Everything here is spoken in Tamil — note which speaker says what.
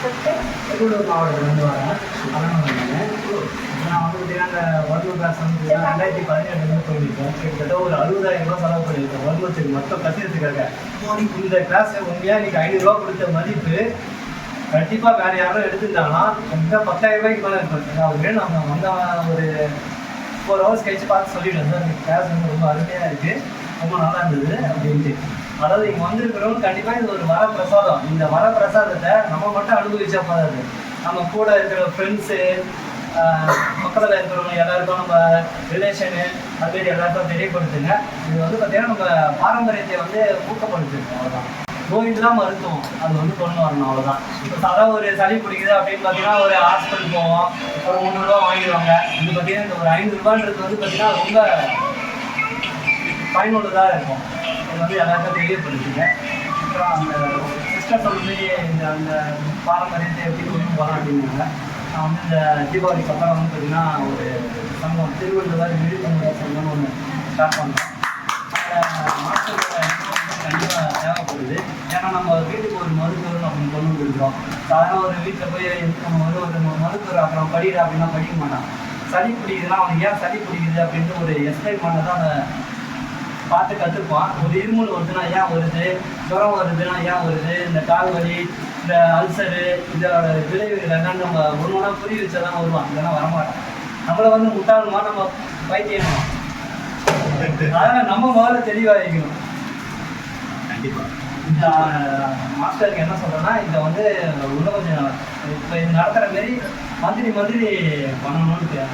Speaker 1: திருவள்ளூர் மாவட்டத்துலேருந்து வரேன். நான் வந்து பார்த்தீங்கன்னா அந்த ஒர்க் கிளாஸ் வந்து 2017 போயிருக்கேன். கிட்டத்தட்ட ஒரு 60,000 ரூபா செலவு பண்ணியிருக்கேன் ஒர்க் மொத்தம் கற்றுக்கிறதுக்காக. இந்த கிளாஸ் உண்மையாக இன்றைக்கி 500 ரூபா கொடுத்த மதிப்பு கண்டிப்பாக வேறு யாரும் எடுத்துருந்தாங்கன்னா கண்டிப்பாக 10,000 ரூபாய்க்கு மேலே இருக்கும். அதாவது நம்ம வந்த ஒரு 4 ஹவர்ஸ் கழிச்சு பார்த்து சொல்லிவிட்டேன் சார், இந்த கிளாஸ் வந்து ரொம்ப அருமையாக இருக்குது, ரொம்ப நல்லா இருந்தது அப்படின்ட்டு. அதாவது இங்கே வந்திருக்கிறவங்க கண்டிப்பாக இது ஒரு வரப்பிரசாதம். இந்த வரப்பிரசாதத்தை நம்ம மட்டும் அனுபவிச்சா போதாது, நம்ம கூட இருக்கிற ஃப்ரெண்ட்ஸு, பக்கத்தில் இருக்கிறவங்க எல்லாருக்கும், நம்ம ரிலேஷனு அதுமாரி எல்லாருக்கும் தெரியப்படுத்துங்க. இது வந்து பார்த்திங்கன்னா நம்ம பாரம்பரியத்தை வந்து ஊக்கப்படுத்துங்க. அவ்வளோதான். நோய் தான் மருத்துவம், அது வந்து கொண்டு வரணும். அவ்வளோதான். இப்போ சாதாரண ஒரு சளி பிடிக்குது அப்படின்னு பார்த்தீங்கன்னா ஒரு ஹாஸ்பிட்டல் போவோம், ஒரு 300 ரூபா வாங்கிடுவாங்க. இது பார்த்தீங்கன்னா இந்த ஒரு 500 ரூபான்றது வந்து பார்த்தீங்கன்னா ரொம்ப பயனுள்ளதாக இருக்கும். இது வந்து எல்லாருக்கும் தெரியப்படுத்துங்க. அப்புறம் அந்த சிஸ்டர் சொல்லி அந்த பாரம்பரியத்தை எப்படி கொண்டு போகலாம் அப்படின்னாங்க. நான் வந்து இந்த தீபாவளிக்கு அப்புறம் வந்து பார்த்திங்கன்னா ஒரு சங்கம், திருவள்ளுவர் விழிப்புணர்வு சங்கம்னு ஒன்று ஸ்டார்ட் பண்ணுறோம். மாற்றங்களோட கண்டிப்பாக தேவைப்படுது. ஏன்னா நம்ம வீட்டுக்கு ஒரு மருத்துவர் அப்படின்னு கொண்டு வந்துருக்கிறோம். சாதாரண ஒரு வீட்டில் போய் நம்ம வந்து ஒரு மருத்துவர் அப்புறம் படிக்கிற அப்படின்னா படிக்க மாட்டான். சளி பிடிக்குதுன்னா அவனுக்கு ஏன் சளி பிடிக்குது அப்படின்ட்டு ஒரு எக்ஸ்பிளைன் பண்ண தான் அதை பார்த்து கற்றுப்பான். ஒரு இருமல் வருதுன்னா ஏன் வருது, ஜுரம் வருதுன்னா ஏன் வருது, இந்த கால் வலி, இந்த அல்சரு, இதோட விளைவுகள் என்னன்னு நம்ம ஒன்று ஒன்றா புரிய வச்சா தான் வருவான். இதெல்லாம் வரமாட்டான். நம்மளை வந்து முட்டாளுமா நம்ம பைத்தியமா, அதனால் நம்ம முதல்ல தெளிவாகிக்கணும். கண்டிப்பாக இந்த மாஸ்டருக்கு என்ன சொல்கிறேன்னா, இதை வந்து இன்னும் கொஞ்சம் இப்போ இது நடத்துகிற மாரி மந்திரி பண்ணணும்னு